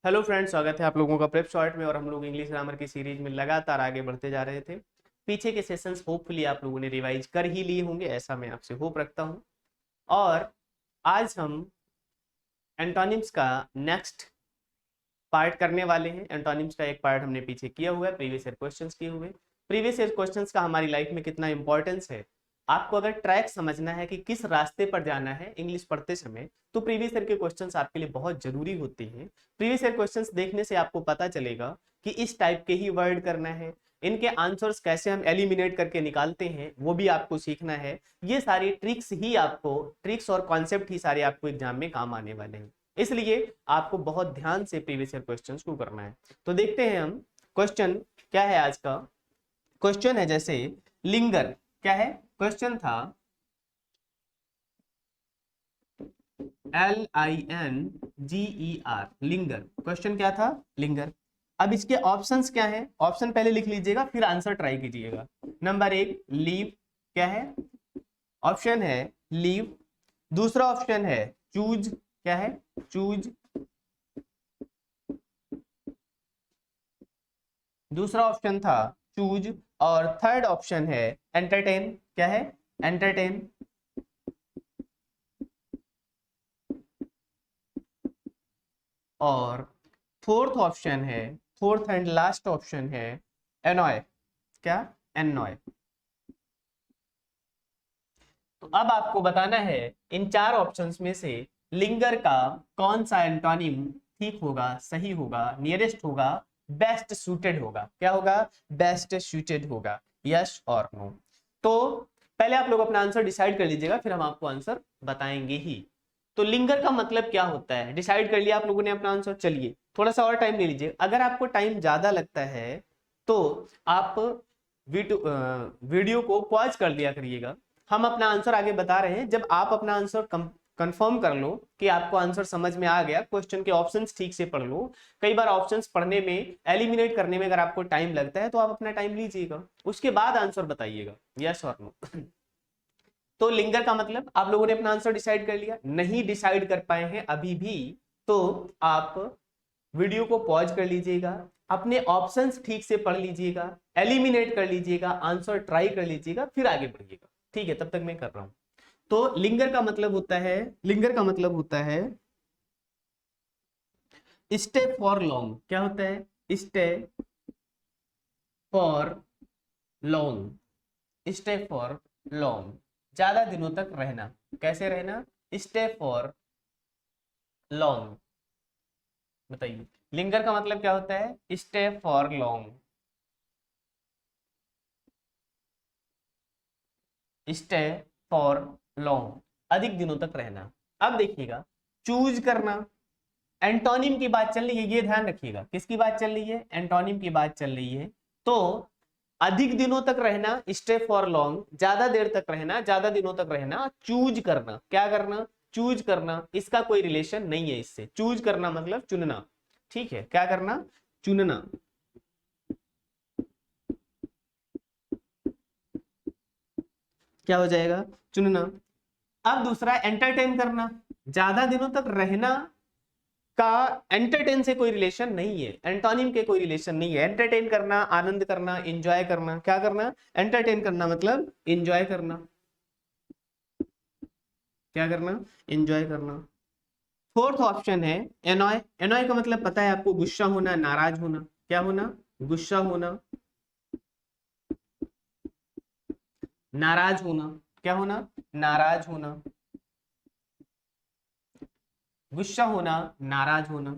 Hello friends, स्वागत है आप लोगों का प्रेप शॉर्ट में। और हम लोग इंग्लिश ग्रामर की सीरीज में लगातार आगे बढ़ते जा रहे थे। पीछे के सेशंस होपफुली आप लोगों ने रिवाइज कर ही लिए होंगे, ऐसा मैं आपसे होप रखता हूं। और आज हम एंटोनिम्स का नेक्स्ट पार्ट करने वाले हैं। एंटोनिम्स का एक पार्ट हमने पीछे किया हुआ है, प्रीवियस ईयर क्वेश्चंस किए हुए। प्रीवियस ईयर क्वेश्चंस का हमारी लाइफ में कितना इंपॉर्टेंस है, आपको अगर ट्रैक समझना है कि किस रास्ते पर जाना है इंग्लिश पढ़ते समय, तो प्रीवियस ईयर के क्वेश्चंस आपके लिए बहुत जरूरी होते हैं। प्रीवियस ईयर क्वेश्चंस देखने से आपको पता चलेगा कि इस टाइप के ही वर्ड करना है, इनके आंसर्स कैसे हम एलिमिनेट करके निकालते हैं वो भी आपको सीखना है। ये सारी ट्रिक्स और कॉन्सेप्ट ही सारे आपको एग्जाम में काम आने वाले हैं। इसलिए आपको बहुत ध्यान से प्रीवियस ईयर क्वेश्चंस को करना है। तो देखते हैं हम क्वेश्चन क्या है आज का। क्वेश्चन है जैसे लिंगर, क्या है क्वेश्चन था, LINGER, लिंगर। क्वेश्चन क्या था, लिंगर। अब इसके ऑप्शंस क्या है, ऑप्शन पहले लिख लीजिएगा फिर आंसर ट्राई कीजिएगा। नंबर एक लीव, क्या है ऑप्शन है, लीव। दूसरा ऑप्शन है चूज, क्या है चूज। दूसरा ऑप्शन था चूज। और थर्ड ऑप्शन है एंटरटेन, क्या है एंटरटेन। और फोर्थ ऑप्शन है, फोर्थ एंड लास्ट ऑप्शन है एनॉय, क्या एनॉय। तो अब आपको बताना है इन चार ऑप्शंस में से लिंगर का कौन सा एंटोनिम ठीक होगा, सही होगा, नियरेस्ट होगा, बेस्ट सूटेड होगा। क्या होगा, बेस्ट सूटेड होगा, यस और नो। तो पहले आप लोग अपना आंसर डिसाइड कर लीजिएगा, फिर हम आपको आंसर बताएंगे ही। तो लिंगर का मतलब क्या होता है, डिसाइड कर लिया आप लोगों ने अपना आंसर। चलिए थोड़ा सा और टाइम ले लीजिए, अगर आपको टाइम ज्यादा लगता है तो आप वीडियो को पॉज कर दिया करिएगा। हम अपना आंसर आगे बता रहे हैं, जब आप अपना आंसर कंफर्म कर लो कि आपको आंसर समझ में आ गया, क्वेश्चन के ऑप्शंस ठीक से पढ़ लो। कई बार ऑप्शंस पढ़ने में, एलिमिनेट करने में अगर आपको टाइम लगता है तो आप अपना टाइम लीजिएगा, उसके बाद आंसर बताइएगा, यस और नो। तो लिंगर का मतलब आप लोगों ने अपना आंसर डिसाइड कर लिया, नहीं डिसाइड कर पाए हैं अभी भी, तो आप वीडियो को पॉज कर लीजिएगा, अपने ऑप्शंस ठीक से पढ़ लीजिएगा, एलिमिनेट कर लीजिएगा, आंसर ट्राई कर लीजिएगा, फिर आगे बढ़िएगा। ठीक है, तब तक मैं कर रहा हूं। तो लिंगर का मतलब होता है, लिंगर का मतलब होता है स्टे फॉर लॉन्ग। क्या होता है, stay for long, stay for long, ज्यादा दिनों तक रहना। कैसे रहना, स्टे फॉर लॉन्ग। बताइए लिंगर का मतलब क्या होता है, stay for long, stay for long, अधिक दिनों तक रहना। अब देखिएगा, चूज करना, एंटोनिम की बात चल रही है, ये ध्यान रखिएगा, किसकी बात चल रही है, एंटोनिम की बात चल रही है। तो अधिक दिनों तक रहना, स्टे फॉर लॉन्ग, ज्यादा देर तक रहना, ज्यादा दिनों तक रहना। चूज करना, क्या करना, चूज करना, इसका कोई रिलेशन नहीं है इससे। चूज करना मतलब चुनना, ठीक है, क्या करना, चुनना, क्या हो जाएगा, चुनना। अब दूसरा एंटरटेन करना, ज्यादा दिनों तक रहना का एंटरटेन से कोई रिलेशन नहीं है, एंटोनिम के कोई रिलेशन नहीं है। एंटरटेन करना, आनंद करना, एंजॉय करना, क्या करना, एंटरटेन करना मतलब एंजॉय करना, क्या करना, एंजॉय करना। फोर्थ ऑप्शन है एनॉय। एनॉय का मतलब पता है आपको, गुस्सा होना, नाराज होना। क्या होना, गुस्सा होना, नाराज होना। क्या होना, नाराज होना, गुस्सा होना, नाराज होना।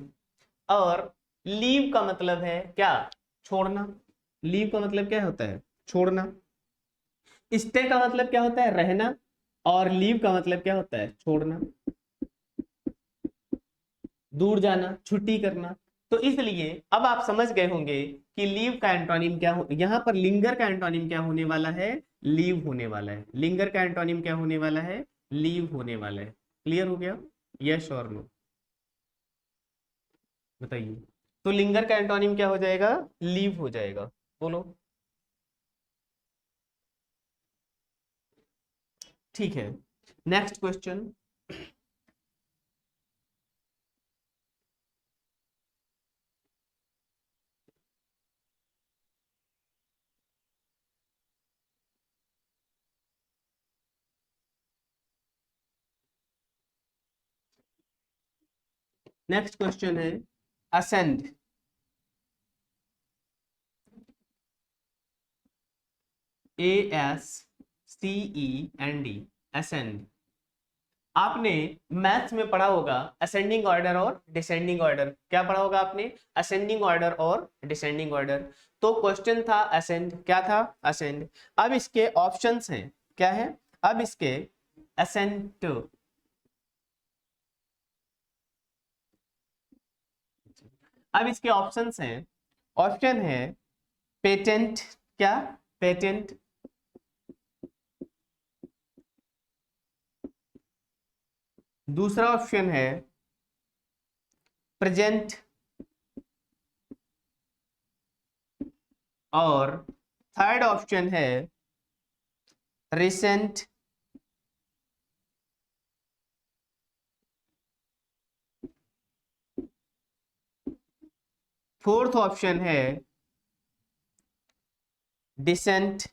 और लीव का मतलब है क्या, छोड़ना। लीव का मतलब क्या होता है, छोड़ना। स्टे का मतलब क्या होता है, रहना। और लीव का मतलब क्या होता है, छोड़ना, दूर जाना, छुट्टी करना। तो इसलिए अब आप समझ गए होंगे कि लीव का एंटोनिम क्या हो, यहां पर लिंगर का एंटोनिम क्या होने वाला है, लीव होने वाला है। लिंगर का एंटोनिम क्या होने वाला है, लीव होने वाला है। क्लियर हो गया, यस और नो, बताइए। तो लिंगर का एंटोनिम क्या हो जाएगा, लीव हो जाएगा, बोलो। ठीक है, नेक्स्ट क्वेश्चन। नेक्स्ट क्वेश्चन है असेंड। ASCEND, ascend. आपने मैथ्स में पढ़ा होगा असेंडिंग ऑर्डर और डिसेंडिंग ऑर्डर। क्या पढ़ा होगा आपने? असेंडिंग ऑर्डर और डिसेंडिंग ऑर्डर। तो क्वेश्चन था असेंड, क्या था? असेंड। अब इसके ऑप्शंस हैं, क्या है? अब इसके असेंट, अब इसके ऑप्शंस हैं। ऑप्शन है पेटेंट, क्या? पेटेंट। दूसरा ऑप्शन है प्रेजेंट, और थर्ड ऑप्शन है रिसेंट। फोर्थ ऑप्शन है डिसेंट।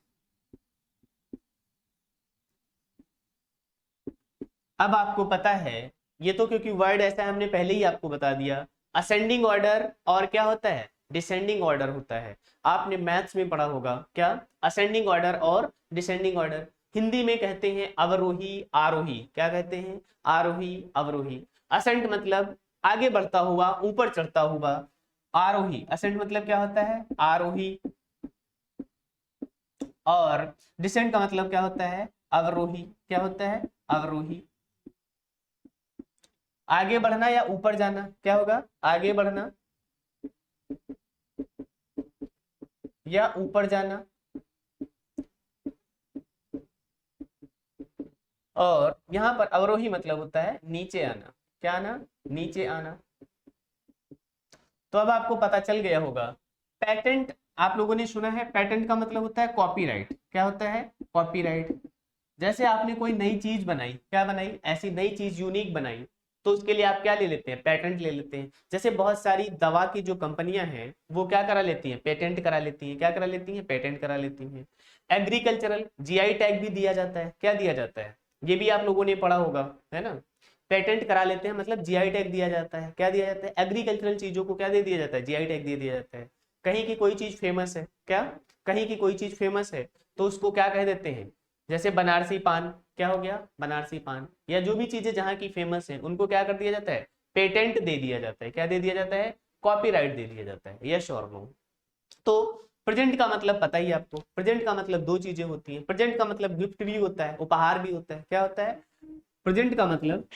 अब आपको पता है, ये तो क्योंकि वर्ड ऐसा है हमने पहले ही आपको बता दिया, असेंडिंग ऑर्डर और क्या होता है? डिसेंडिंग ऑर्डर होता है। आपने मैथ्स में पढ़ा होगा, क्या? असेंडिंग ऑर्डर और डिसेंडिंग ऑर्डर। हिंदी में कहते हैं अवरोही आरोही। क्या कहते हैं? आरोही अवरोही। असेंट मतलब आगे बढ़ता हुआ, ऊपर चढ़ता हुआ। आरोही, असेंट मतलब क्या होता है? आरोही। और डिसेंट का मतलब क्या होता है? अवरोही। क्या होता है? अवरोही। आगे बढ़ना या ऊपर जाना, क्या होगा? आगे बढ़ना या ऊपर जाना। और यहां पर अवरोही मतलब होता है नीचे आना। क्या आना? नीचे आना। तो अब आपको पता चल गया होगा। पेटेंट आप लोगों ने सुना है, पेटेंट का मतलब होता है कॉपीराइट। क्या होता है? कॉपीराइट। जैसे आपने कोई नई चीज बनाई, क्या बनाई? ऐसी नई चीज यूनिक बनाई, तो उसके लिए आप क्या ले लेते हैं? पेटेंट ले लेते हैं। जैसे बहुत सारी दवा की जो कंपनियां हैं वो क्या करा लेती हैं? पेटेंट करा लेती हैं। क्या करा लेती हैं? पेटेंट करा लेती हैं। एग्रीकल्चरल जीआई टैग भी दिया जाता है। क्या दिया जाता है? ये भी आप लोगों ने पढ़ा होगा, है ना? पेटेंट करा लेते हैं मतलब जीआई टैग दिया जाता है। क्या दिया जाता है? एग्रीकल्चरल चीजों को क्या दे दिया जाता है? जीआई टैग दे दिया जाता है। कहीं की कोई चीज फेमस है, क्या? कहीं की कोई चीज फेमस है तो उसको क्या कह देते हैं? जैसे बनारसी पान, क्या हो गया? बनारसी पान। या जो भी चीजें जहां की फेमस है उनको क्या कर दिया जाता है? पेटेंट दे दिया जाता है। क्या दे दिया जाता है? कॉपीराइट दे दिया जाता है। यस और नो? तो प्रेजेंट का मतलब पता ही है आपको। प्रेजेंट का मतलब दो चीजें होती हैं। प्रेजेंट का मतलब गिफ्ट भी होता है, उपहार भी होता है। क्या होता है? प्रेजेंट का मतलब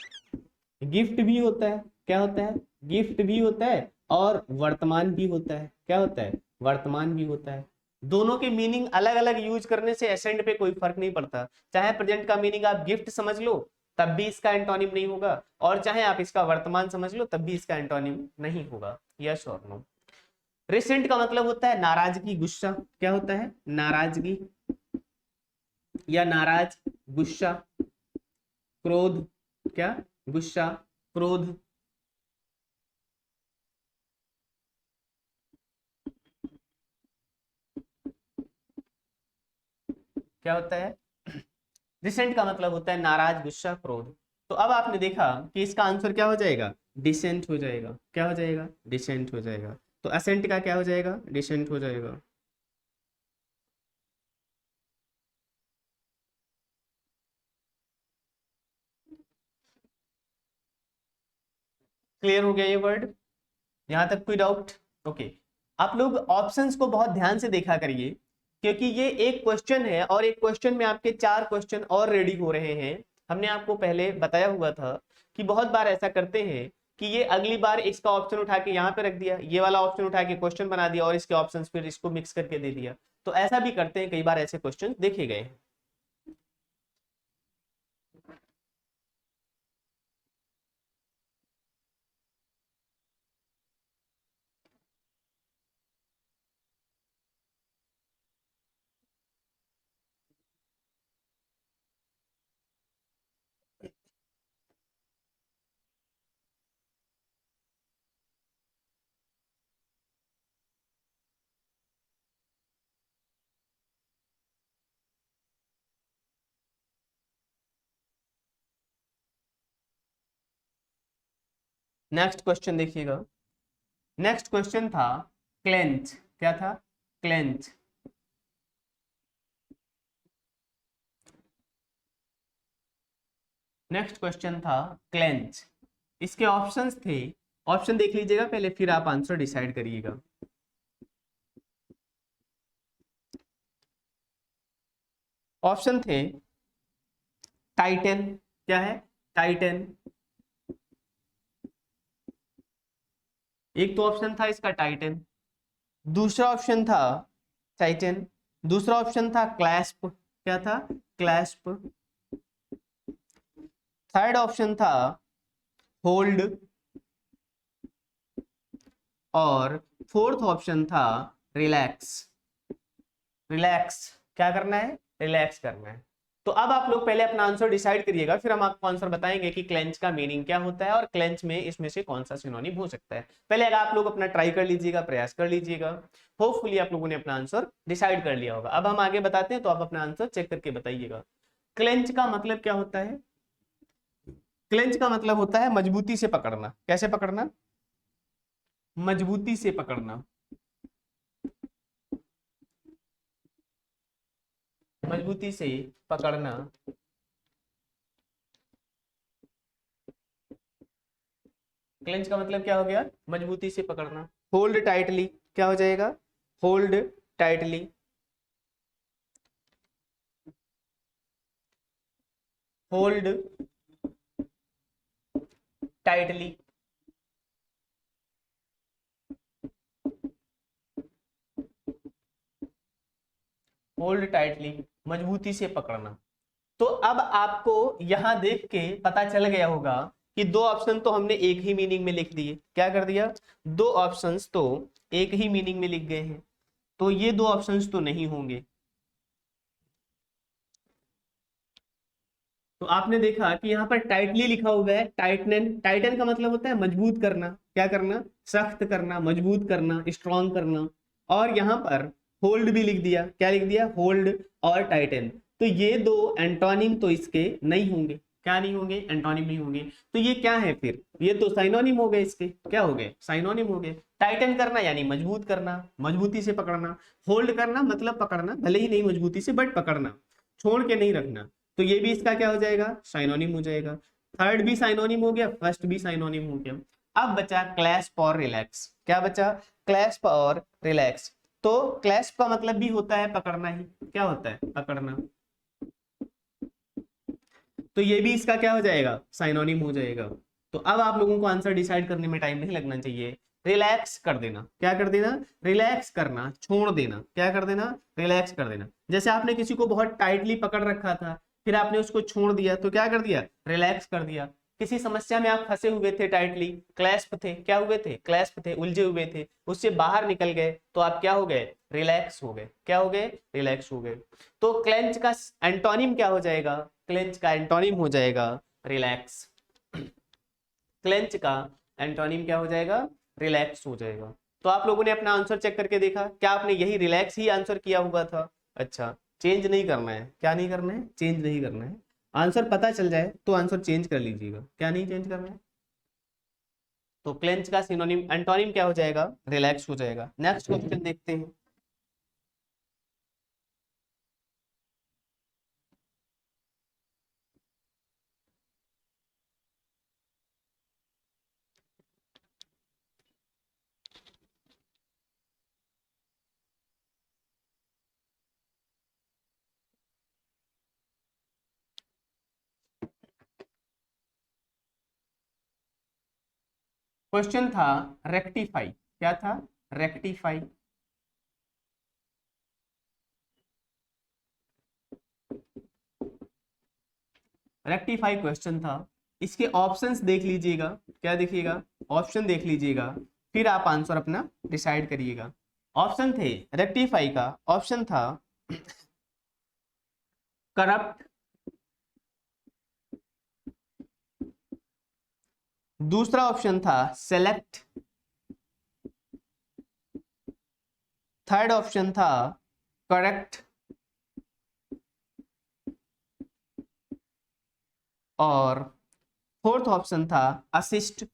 गिफ्ट भी होता है। क्या होता है? गिफ्ट भी होता है और वर्तमान भी होता है। क्या होता है? वर्तमान भी होता है। दोनों के मीनिंग अलग अलग यूज करने से एसेंट पे कोई फर्क नहीं पड़ता। चाहे प्रेजेंट का मीनिंग आप गिफ्ट समझ लो तब भी इसका एंटोनिम नहीं होगा, और चाहे आप इसका वर्तमान समझ लो तब भी इसका एंटोनिम नहीं होगा। यस और नो? रिसेंट का मतलब होता है नाराजगी, गुस्सा। क्या होता है? नाराजगी या नाराज, गुस्सा, क्रोध। क्या? गुस्सा, क्रोध। क्या होता है? डिसेंट का मतलब होता है नाराज, गुस्सा, क्रोध। तो अब आपने देखा कि इसका आंसर क्या हो जाएगा? डिसेंट हो जाएगा। क्या हो जाएगा? डिसेंट हो जाएगा। तो असेंट का क्या हो जाएगा? डिसेंट हो जाएगा। क्लियर हो गया ये वर्ड? यहां तक कोई डाउट? ओके। आप लोग ऑप्शंस को बहुत ध्यान से देखा करिए, क्योंकि ये एक क्वेश्चन है और एक क्वेश्चन में आपके चार क्वेश्चन और रेडी हो रहे हैं। हमने आपको पहले बताया हुआ था कि बहुत बार ऐसा करते हैं कि ये अगली बार इसका ऑप्शन उठा के यहाँ पे रख दिया, ये वाला ऑप्शन उठा के क्वेश्चन बना दिया और इसके ऑप्शंस फिर इसको मिक्स करके दे दिया। तो ऐसा भी करते हैं, कई बार ऐसे क्वेश्चन देखे गए हैं। नेक्स्ट क्वेश्चन देखिएगा। नेक्स्ट क्वेश्चन था क्लेंच। क्या था? क्लेंच। नेक्स्ट क्वेश्चन था क्लेंच। इसके ऑप्शंस थे, ऑप्शन देख लीजिएगा पहले, फिर आप आंसर डिसाइड करिएगा। ऑप्शन थे टाइटन। क्या है? टाइटन। एक तो ऑप्शन था इसका टाइटन, दूसरा ऑप्शन था टाइटन, दूसरा ऑप्शन था क्लैस्प। क्या था? क्लैस्प। थर्ड ऑप्शन था होल्ड, और फोर्थ ऑप्शन था रिलैक्स। रिलैक्स। क्या करना है? रिलैक्स करना है। तो अब आप लोग पहले अपना आंसर डिसाइड करिएगा, फिर हम आपको आंसर बताएंगे कि क्लेंच का मीनिंग क्या होता है और क्लेंच में इसमें से कौन सा सिनोनिम हो सकता है। पहले अगर आप लोग अपना ट्राई कर लीजिएगा, प्रयास कर लीजिएगा, होपफुली आप लोगों ने अपना आंसर डिसाइड कर लिया होगा। अब हम आगे बताते हैं, तो आप अपना आंसर चेक करके बताइएगा। क्लेंच का मतलब क्या होता है? क्लेंच का मतलब होता है मजबूती से पकड़ना। कैसे पकड़ना? मजबूती से पकड़ना। मजबूती से पकड़ना। क्लेंच का मतलब क्या हो गया? मजबूती से पकड़ना। Hold tightly. क्या हो जाएगा? Hold tightly. Hold tightly. Hold tightly, मजबूती से पकड़ना। तो अब आपको यहां देख के पता चल गया होगा कि दो ऑप्शन तो हमने एक ही मीनिंग में लिख दिए। क्या कर दिया? दो ऑप्शंस तो एक ही मीनिंग में लिख गए हैं, तो ये दो ऑप्शंस तो नहीं होंगे। तो आपने देखा कि यहाँ पर टाइटली लिखा हुआ है। टाइटन, टाइटन का मतलब होता है मजबूत करना। क्या करना? सख्त करना, मजबूत करना, स्ट्रॉन्ग करना। और यहाँ पर होल्ड भी लिख दिया। क्या लिख दिया? होल्ड और टाइटन। तो ये दो एंटोनिम तो इसके नहीं होंगे। क्या नहीं होंगे? एंटोनिम नहीं होंगे। तो ये क्या है फिर? ये तो साइनोनिम हो गए इसके। क्या हो गए? साइनोनिम हो गए। टाइटन करना यानी मजबूत करना, मजबूती से पकड़ना। होल्ड करना मतलब पकड़ना, भले ही नहीं मजबूती से, बट पकड़ना, छोड़ के नहीं रखना। तो ये भी इसका क्या हो जाएगा? साइनोनिम हो जाएगा। थर्ड भी साइनोनिम हो गया, फर्स्ट भी साइनोनिम हो गया। अब बचा क्लैस्प और रिलैक्स। क्या बचा? क्लैस्प और रिलैक्स। तो क्लैस्प का मतलब भी होता है पकड़ना ही। क्या होता है? पकड़ना। तो ये भी इसका क्या हो जाएगा? साइनोनिम हो जाएगा। तो अब आप लोगों को आंसर डिसाइड करने में टाइम नहीं लगना चाहिए। रिलैक्स कर देना। क्या कर देना? रिलैक्स करना, छोड़ देना। क्या कर देना? रिलैक्स कर देना। जैसे आपने किसी को बहुत टाइटली पकड़ रखा था, फिर आपने उसको छोड़ दिया, तो क्या कर दिया? रिलैक्स कर दिया। किसी समस्या में आप फंसे हुए थे, टाइटली क्लैस्प थे, क्या हुए थे? क्लैस्प थे, उलझे हुए थे, उससे बाहर निकल गए, तो आप क्या हो गए? रिलैक्स हो गए। क्या हो गए? रिलैक्स हो गए। तो क्लेंच का एंटोनिम क्या हो जाएगा? क्लेंच का एंटोनिम हो जाएगा रिलैक्स। क्लेंच का एंटोनिम क्या हो जाएगा? रिलैक्स हो जाएगा। तो आप लोगों ने अपना आंसर चेक करके देखा, क्या आपने यही रिलैक्स ही आंसर किया हुआ था? अच्छा, चेंज नहीं करना है। क्या नहीं करना है? चेंज नहीं करना है। आंसर पता चल जाए तो आंसर चेंज कर लीजिएगा। क्या नहीं चेंज करना है? तो क्लेंच का सिनोनिम एंटोनिम क्या हो जाएगा? रिलैक्स हो जाएगा। नेक्स्ट क्वेश्चन देखते हैं। क्वेश्चन था रेक्टिफाई। क्या था? रेक्टिफाई। रेक्टिफाई क्वेश्चन था। इसके ऑप्शंस देख लीजिएगा। क्या देखिएगा? ऑप्शन देख लीजिएगा, फिर आप आंसर अपना डिसाइड करिएगा। ऑप्शन थे रेक्टिफाई का, ऑप्शन था करप्ट, दूसरा ऑप्शन था सेलेक्ट, थर्ड ऑप्शन था करेक्ट, और फोर्थ ऑप्शन था असिस्ट।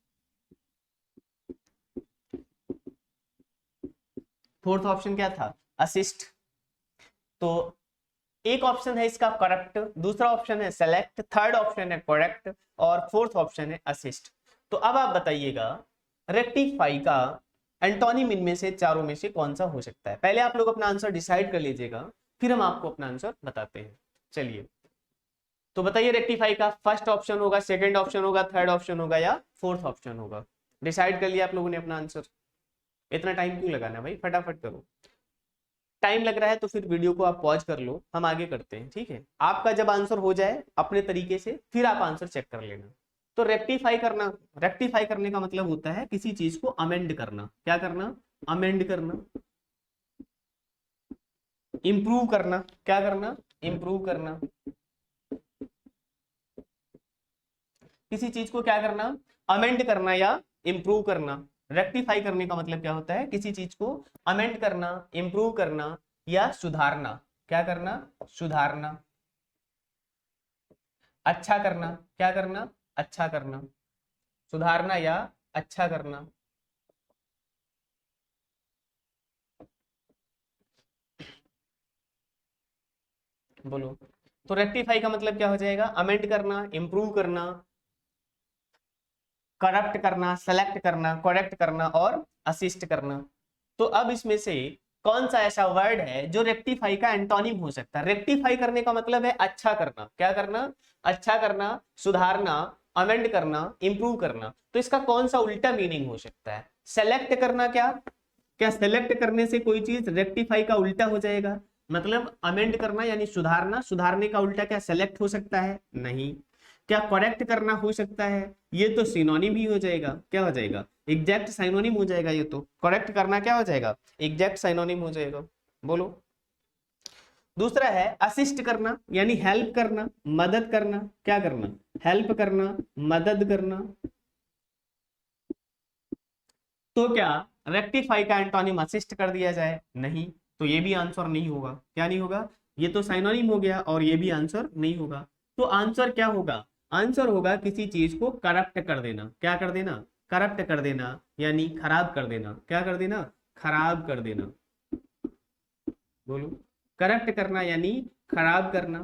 फोर्थ ऑप्शन क्या था? असिस्ट। तो एक ऑप्शन है इसका करप्ट, दूसरा ऑप्शन है सेलेक्ट, थर्ड ऑप्शन है करेक्ट और फोर्थ ऑप्शन है असिस्ट। तो अब आप बताइएगा रेक्टिफाई का एंटोनिम इनमें से चारों में से कौन सा हो सकता है? पहले आप लोग अपना आंसर डिसाइड कर लीजिएगा, फिर हम आपको अपना आंसर बताते हैं। चलिए तो बताइए रेक्टिफाई का फर्स्ट ऑप्शन होगा, सेकंड ऑप्शन होगा, थर्ड ऑप्शन होगा या फोर्थ ऑप्शन होगा? डिसाइड कर लिया आप लोगों ने अपना आंसर? इतना टाइम क्यों लगाना भाई, फटाफट करो। टाइम लग रहा है तो फिर वीडियो को आप पॉज कर लो, हम आगे करते हैं, ठीक है? आपका जब आंसर हो जाए अपने तरीके से फिर आप आंसर चेक कर लेना। तो रेक्टिफाई करना, रेक्टिफाई करने का मतलब होता है किसी चीज को अमेंड करना। क्या करना? अमेंड करना। इंप्रूव करना। क्या करना? इंप्रूव करना। किसी चीज को क्या करना? अमेंड करना या इंप्रूव करना। रेक्टिफाई करने का मतलब क्या होता है? किसी चीज को अमेंड करना, इंप्रूव करना या सुधारना। क्या करना? सुधारना। अच्छा करना। क्या करना? अच्छा करना। सुधारना या अच्छा करना। बोलो। तो रेक्टिफाई का मतलब क्या हो जाएगा? अमेंड करना, इंप्रूव करना, करप्ट करना, सेलेक्ट करना, करेक्ट करना और असिस्ट करना। तो अब इसमें से कौन सा ऐसा वर्ड है जो रेक्टिफाई का एंटोनिम हो सकता है? रेक्टिफाई करने का मतलब है अच्छा करना। क्या करना? अच्छा करना, सुधारना, अमेंड करना, इंप्रूव करना। तो इसका कौन सा उल्टा मीनिंग हो सकता है? सेलेक्ट करना। क्या क्या सेलेक्ट करने से कोई चीज रेक्टिफाई का उल्टा हो जाएगा? मतलब अमेंड करना यानी सुधारना, सुधारने का उल्टा क्या सेलेक्ट हो सकता है? नहीं। क्या करेक्ट करना हो सकता है? ये तो सिनोनिम ही हो जाएगा। क्या हो जाएगा? एग्जैक्ट साइनोनिम हो जाएगा। ये तो करेक्ट करना क्या हो जाएगा? एग्जैक्ट साइनोनिम हो जाएगा। बोलो। दूसरा है असिस्ट करना यानी हेल्प करना, मदद करना। क्या करना? हेल्प करना, मदद करना। तो क्या रेक्टिफाई का एंटोनिम असिस्ट कर दिया जाए? नहीं। तो ये भी आंसर नहीं होगा। क्या नहीं होगा? ये तो साइनोनिम हो गया और ये भी आंसर नहीं होगा। तो आंसर क्या होगा? आंसर होगा किसी चीज को करप्ट कर देना। क्या कर देना? करप्ट कर देना यानी खराब कर देना। क्या कर देना? खराब कर देना। बोलो। करप्ट करना यानी खराब करना,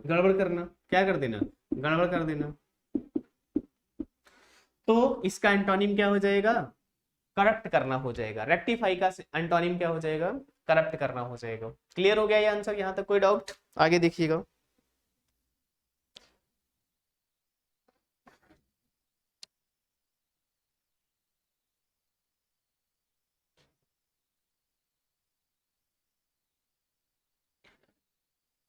गड़बड़ करना। क्या कर देना? गड़बड़ कर देना। तो इसका एंटोनिम क्या हो जाएगा? करप्ट करना हो जाएगा। रेक्टिफाई का एंटोनिम क्या हो जाएगा? करप्ट करना हो जाएगा। क्लियर हो गया ये आंसर? यहां तक कोई डाउट? आगे देखिएगा।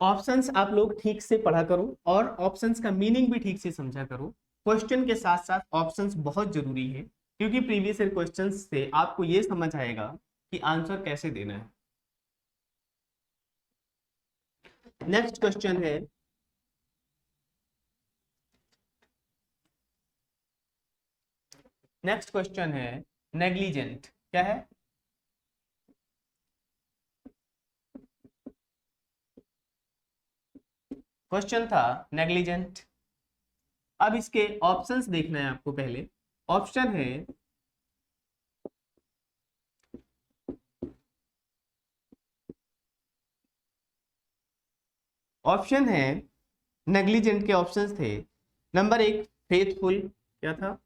ऑप्शंस आप लोग ठीक से पढ़ा करो और ऑप्शंस का मीनिंग भी ठीक से समझा करो। क्वेश्चन के साथ साथ ऑप्शंस बहुत जरूरी है, क्योंकि प्रीवियस ईयर क्वेश्चंस से आपको ये समझ आएगा कि आंसर कैसे देना है। नेक्स्ट क्वेश्चन है, नेक्स्ट क्वेश्चन है नेग्लिजेंट। क्या है? क्वेश्चन था नेग्लिजेंट। अब इसके ऑप्शंस देखना है आपको। पहले ऑप्शन है ऑप्शन है नेग्लिजेंट के ऑप्शंस थे। नंबर एक फेथफुल। क्या था?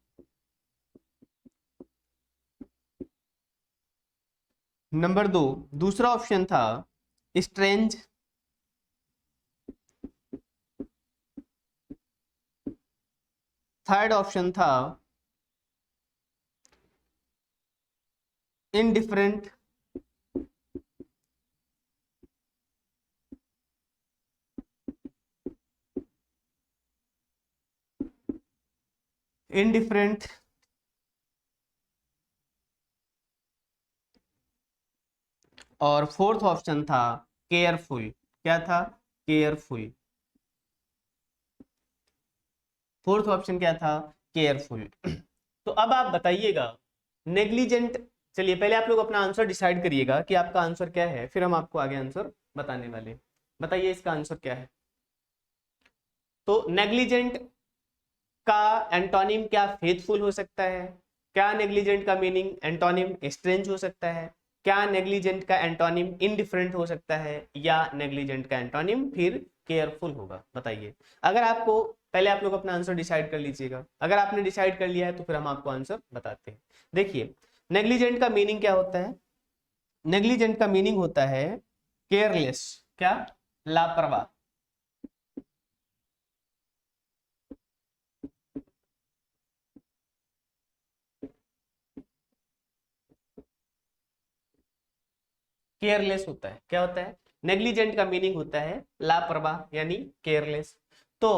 नंबर दो, दूसरा ऑप्शन था स्ट्रेंज। थर्ड ऑप्शन था इनडिफरेंट। इनडिफरेंट। और फोर्थ ऑप्शन था केयरफुल। क्या था? केयरफुल। फोर्थ ऑप्शन क्या था? केयरफुल। तो अब आप बताइएगा नेग्लिजेंट। चलिए पहले आप लोग अपना आंसर डिसाइड करिएगा कि आपका आंसर क्या है, फिर हम आपको आगे आंसर बताने वाले हैं। बताइए इसका आंसर क्या है? तो नेग्लिजेंट का एंटोनिम क्या फेथफुल हो सकता है? क्या नेग्लिजेंट का मीनिंग एंटोनिम स्ट्रेंज हो सकता है? क्या नेग्लिजेंट का एंटोनिम इनडिफरेंट हो सकता है या नेग्लिजेंट का एंटोनिम फिर केयरफुल होगा? बताइए। अगर आपको, पहले आप लोग अपना आंसर डिसाइड कर लीजिएगा। अगर आपने डिसाइड कर लिया है तो फिर हम आपको आंसर बताते हैं। देखिए, नेग्लिजेंट का मीनिंग क्या होता है? नेग्लिजेंट का मीनिंग होता है केयरलेस। क्या? लापरवाह। केयरलेस होता है। क्या होता है? नेग्लिजेंट का मीनिंग होता है लापरवाह यानी केयरलेस। तो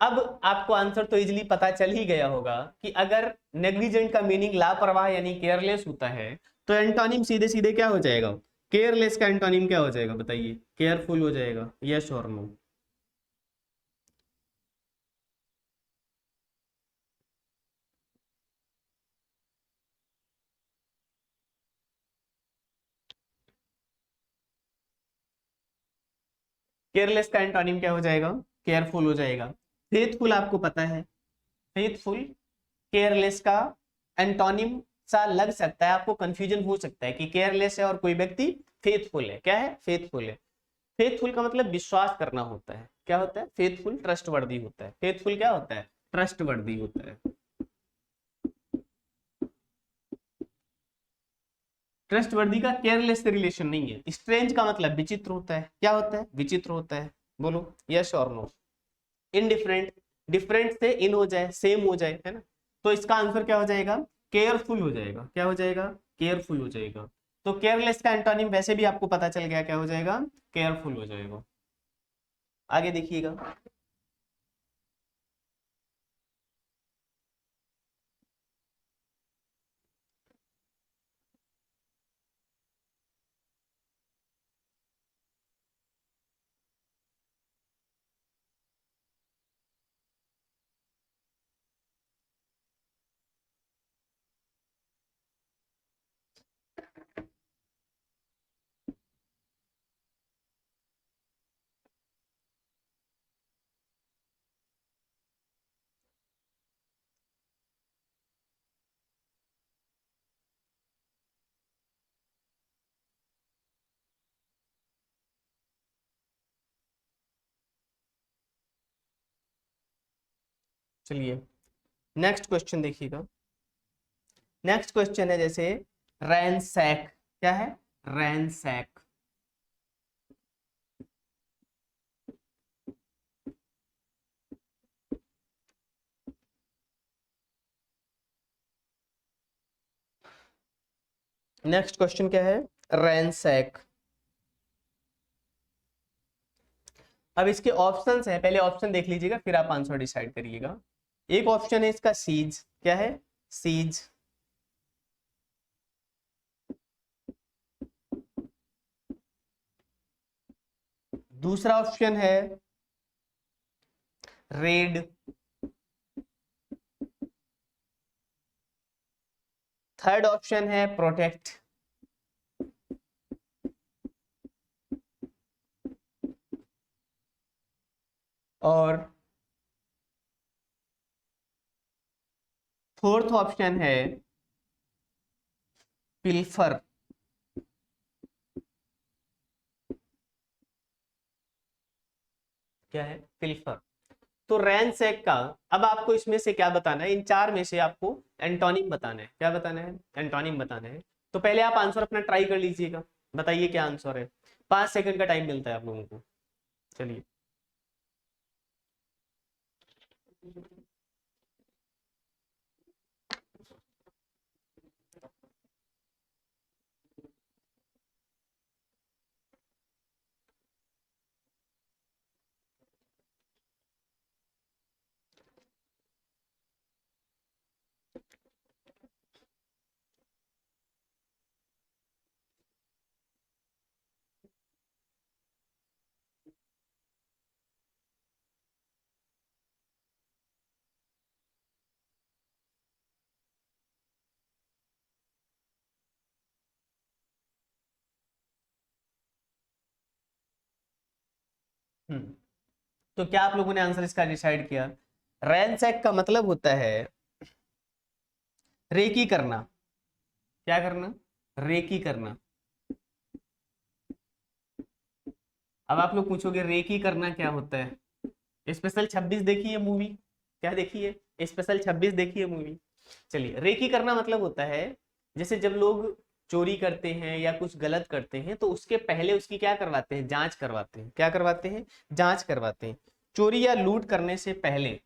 अब आपको आंसर तो इजीली पता चल ही गया होगा कि अगर नेग्लिजेंट का मीनिंग लापरवाह यानी केयरलेस होता है तो एंटोनिम सीधे सीधे क्या हो जाएगा? केयरलेस का एंटोनिम क्या हो जाएगा? बताइए। केयरफुल हो जाएगा। यस और नो? केयरलेस का एंटोनिम क्या हो जाएगा? केयरफुल हो जाएगा। फेथफुल आपको पता है, फेथफुल केयरलेस का एंटोनिम सा लग सकता है, आपको कंफ्यूजन हो सकता है कि केयरलेस है और कोई व्यक्ति फेथफुल है। क्या है? फेथफुल है। फेथफुल का मतलब विश्वास करना होता है। क्या होता है? फेथफुल ट्रस्टवर्दी होता है। फेथफुल क्या होता है? ट्रस्टवर्दी होता है। ट्रस्टवर्दी का केयरलेस से रिलेशन नहीं है। स्ट्रेंज का मतलब विचित्र होता है। क्या होता है? विचित्र होता है। बोलो यस और नो? इनडिफरेंट, डिफरेंट से इन हो जाए, सेम हो जाए, है ना? तो इसका आंसर क्या हो जाएगा? केयरफुल हो जाएगा। क्या हो जाएगा? केयरफुल हो जाएगा। तो केयरलेस का एंटोनिम वैसे भी आपको पता चल गया, क्या हो जाएगा? केयरफुल हो जाएगा। आगे देखिएगा। चलिए नेक्स्ट क्वेश्चन देखिएगा। नेक्स्ट क्वेश्चन है जैसे रैनसैक। क्या है? रैनसैक। नेक्स्ट क्वेश्चन क्या है? रैनसैक। अब इसके ऑप्शंस हैं, पहले ऑप्शन देख लीजिएगा फिर आप आंसर डिसाइड करिएगा। एक ऑप्शन है इसका सीज। क्या है? सीज। दूसरा ऑप्शन है रेड। थर्ड ऑप्शन है प्रोटेक्ट। और फोर्थ ऑप्शन है पिल्फर। क्या है? पिल्फर। तो रैनसैक का, अब आपको इसमें से क्या बताना है? इन चार में से आपको एंटोनिम बताना है। क्या बताना है? एंटोनिम बताना है। तो पहले आप आंसर अपना ट्राई कर लीजिएगा। बताइए क्या आंसर है। 5 सेकंड का टाइम मिलता है आप लोगों को। चलिए। हम्म। तो क्या आप लोगों ने आंसर इसका डिसाइड किया? रैनसैक का मतलब होता है रेकी करना। क्या करना? रेकी करना। अब आप लोग पूछोगे रेकी करना क्या होता है? स्पेशल 26 देखी है मूवी? क्या देखी है? स्पेशल 26 देखी है मूवी? चलिए, रेकी करना मतलब होता है जैसे जब लोग चोरी करते हैं या कुछ गलत करते हैं तो उसके पहले उसकी क्या करवाते हैं? जांच करवाते हैं। क्या करवाते हैं? जांच करवाते हैं। चोरी या लूट करने से पहले,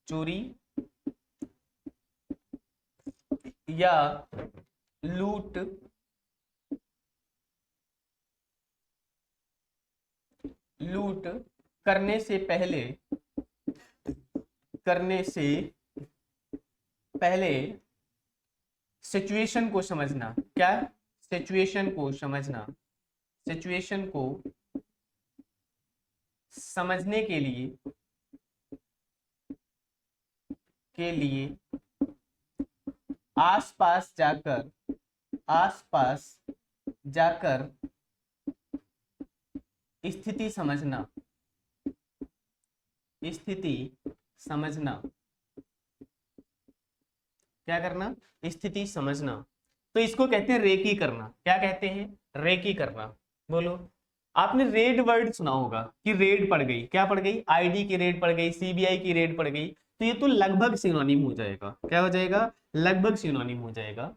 चोरी या लूट लूट करने से पहले, करने से पहले सिचुएशन को समझना। क्या? सिचुएशन को समझना। सिचुएशन को समझने के लिए आसपास जाकर, आसपास जाकर स्थिति समझना, स्थिति समझना। क्या करना? स्थिति समझना। तो इसको कहते हैं रेकी करना। क्या कहते हैं? रेकी करना। बोलो। आपने रेड वर्ड सुना होगा कि रेड पड़ गई। क्या पड़ गई? आईडी की रेड पड़ गई, सीबीआई की रेड पड़ गई। तो ये तो लगभग सिनोनिम हो जाएगा। क्या हो जाएगा? लगभग सिनोनिम हो जाएगा।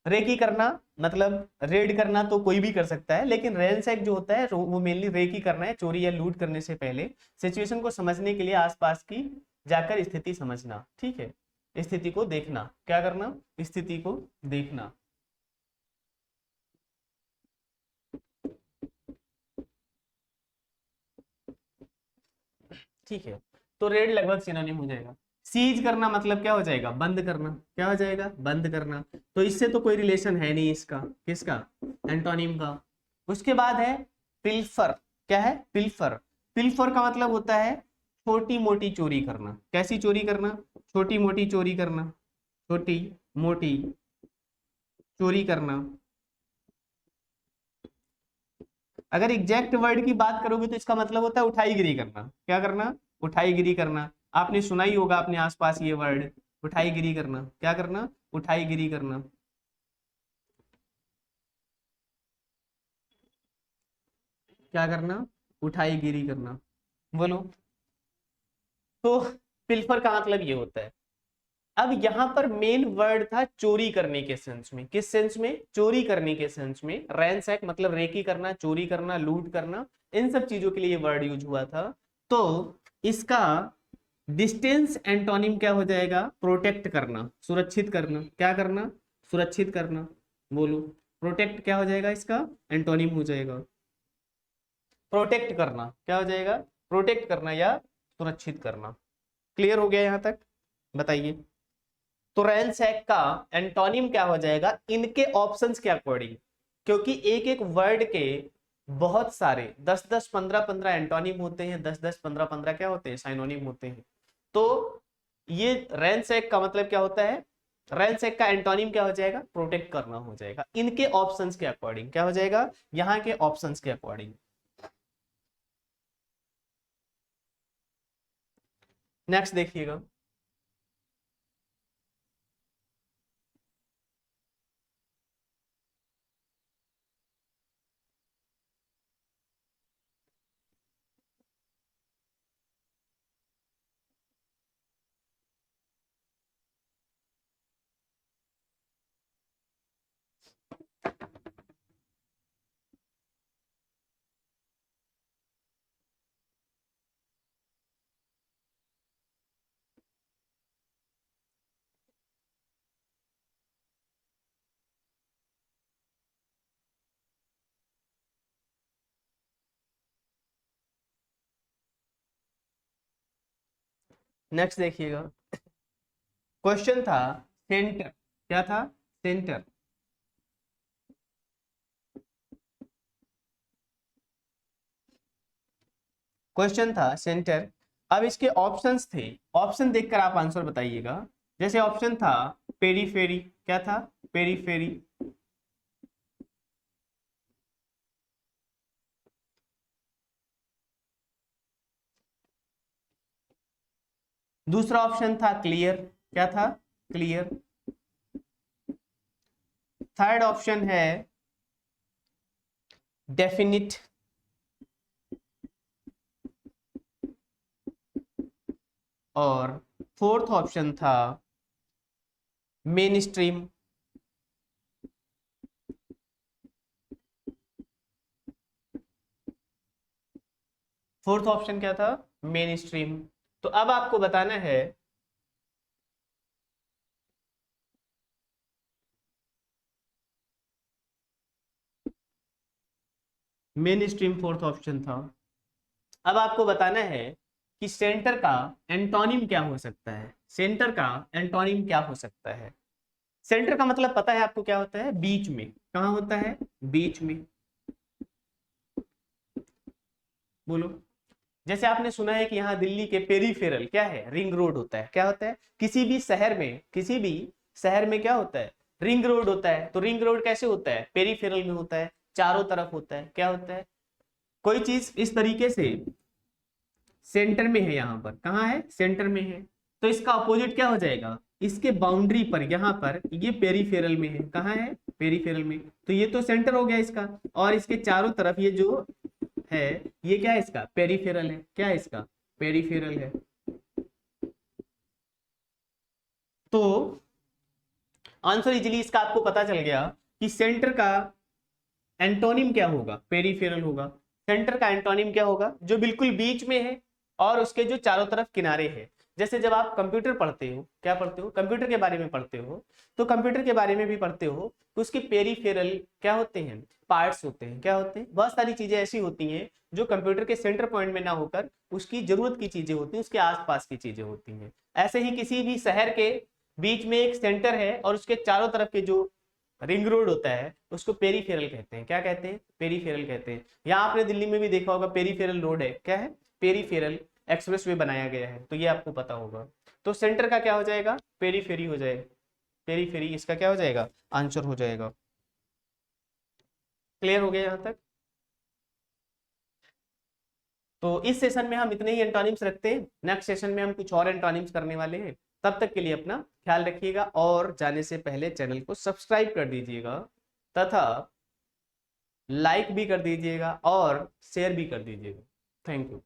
रेकी करना मतलब रेड करना तो कोई भी कर सकता है, लेकिन रैंसैक जो होता है वो मेनली रेकी करना है, चोरी या लूट करने से पहले सिचुएशन को समझने के लिए आसपास की जाकर स्थिति समझना। ठीक है, स्थिति को देखना। क्या करना? स्थिति को देखना। ठीक है, तो रेड लगभग सिनोनिम हो जाएगा। सीज करना मतलब क्या हो जाएगा? बंद करना। क्या हो जाएगा? बंद करना। तो इससे तो कोई रिलेशन है नहीं इसका। किसका? एंटोनिम का। उसके बाद है पिल्फर। क्या है? पिल्फर। पिल्फर का मतलब होता है छोटी मोटी चोरी करना। कैसी चोरी करना? छोटी मोटी चोरी करना। छोटी मोटी चोरी करना। अगर एग्जैक्ट वर्ड की बात करोगे तो इसका मतलब होता है उठाईगिरी करना। क्या करना? उठाईगिरी करना। आपने सुना ही होगा अपने आसपास ये वर्ड, उठाईगिरी करना। क्या करना? उठाईगिरी करना। क्या करना? उठाईगिरी करना। बोलो। तो पिल्फर का मतलब ये होता है। अब यहां पर मेन वर्ड था चोरी करने के सेंस में। किस सेंस में? चोरी करने के सेंस में। रैंसैक मतलब रेकी करना, चोरी करना, लूट करना, इन सब चीजों के लिए ये वर्ड यूज हुआ था। तो इसका डिस्टेंस एंटोनिम क्या हो जाएगा? प्रोटेक्ट करना, सुरक्षित करना। क्या करना? सुरक्षित करना। बोलो। प्रोटेक्ट क्या हो जाएगा? इसका एंटोनिम हो जाएगा प्रोटेक्ट करना। क्या हो जाएगा? प्रोटेक्ट करना या सुरक्षित करना। क्लियर हो गया यहां तक? बताइए। तो रैंसैक का एंटोनिम क्या हो जाएगा इनके ऑप्शंस के अकॉर्डिंग? क्योंकि एक एक वर्ड के बहुत सारे 10-10, 15-15 एंटोनिम होते हैं, 10-10, 15-15 क्या होते हैं? साइनोनिम होते हैं। तो ये रैंसैक का मतलब क्या होता है? रैंसैक का एंटोनिम क्या हो जाएगा? प्रोटेक्ट करना हो जाएगा इनके ऑप्शंस के अकॉर्डिंग। क्या हो जाएगा? यहाँ के ऑप्शंस के अकॉर्डिंग। नेक्स्ट देखिएगा। नेक्स्ट देखिएगा। क्वेश्चन था सेंटर। क्या था? सेंटर। क्वेश्चन था सेंटर। अब इसके ऑप्शंस थे। ऑप्शन देखकर आप आंसर बताइएगा। जैसे ऑप्शन था पेरीफेरी। क्या था? पेरीफेरी। दूसरा ऑप्शन था क्लियर। क्या था? क्लियर। थर्ड ऑप्शन है डेफिनिट, और फोर्थ ऑप्शन था मेन स्ट्रीम। फोर्थ ऑप्शन क्या था? Main stream. तो अब आपको बताना है मेन स्ट्रीम फोर्थ ऑप्शन था। अब आपको बताना है कि सेंटर का एंटोनिम क्या हो सकता है। सेंटर का एंटोनिम क्या हो सकता है? सेंटर का मतलब पता है आपको क्या होता है? बीच में। कहाँ होता है? बीच में। बोलो। जैसे आपने सुना है कि यहाँ दिल्ली के पेरीफेरल क्या है? रिंग रोड होता है। क्या होता है? किसी भी शहर में, किसी भी शहर में क्या होता है? रिंग रोड होता है। तो रिंग रोड कैसे होता है? पेरीफेरल में होता है, चारों तरफ होता है। क्या होता है? कोई चीज इस तरीके से सेंटर में है, यहाँ पर कहाँ है? सेंटर में है। तो इसका अपोजिट क्या हो जाएगा? इसके बाउंड्री पर, यहाँ पर ये पेरीफेरल में है। कहाँ है? पेरीफेरल में। तो ये तो सेंटर हो गया इसका, और इसके चारों तरफ ये जो है, ये क्या है? इसका पेरीफेरल है। क्या है इसका? पेरीफेरल है। तो आंसर इजिली इसका आपको पता चल गया कि सेंटर का एंटोनिम क्या होगा? पेरीफेरल होगा। सेंटर का एंटोनिम क्या होगा? जो बिल्कुल बीच में है और उसके जो चारों तरफ किनारे हैं। जैसे जब आप कंप्यूटर पढ़ते हो, क्या पढ़ते हो? कंप्यूटर के बारे में पढ़ते हो, तो कंप्यूटर के बारे में भी पढ़ते हो तो उसके पेरीफेरल क्या होते हैं? पार्ट्स होते हैं। क्या होते हैं? बहुत सारी चीजें ऐसी होती हैं जो कंप्यूटर के सेंटर पॉइंट में ना होकर उसकी जरूरत की चीजें होती हैं, उसके आसपास की चीजें होती हैं। ऐसे ही किसी भी शहर के बीच में एक सेंटर है और उसके चारों तरफ के जो रिंग रोड होता है उसको पेरीफेरल कहते हैं। क्या कहते हैं? पेरीफेरल कहते हैं। यहाँ आपने दिल्ली में भी देखा होगा पेरीफेरल रोड है। क्या है? पेरीफेरल एक्सप्रेसवे बनाया गया है, तो ये आपको पता होगा। तो सेंटर का क्या हो जाएगा? पेरीफेरी हो जाएगा। पेरीफेरी इसका क्या हो जाएगा? आंसर हो जाएगा। क्लियर हो गया यहाँ तक? तो इस सेशन में हम इतने ही एंटोनिम्स रखते हैं। नेक्स्ट सेशन में हम कुछ और एंटोनिम्स करने वाले हैं। तब तक के लिए अपना ख्याल रखिएगा, और जाने से पहले चैनल को सब्सक्राइब कर दीजिएगा तथा लाइक भी कर दीजिएगा और शेयर भी कर दीजिएगा। Thank you.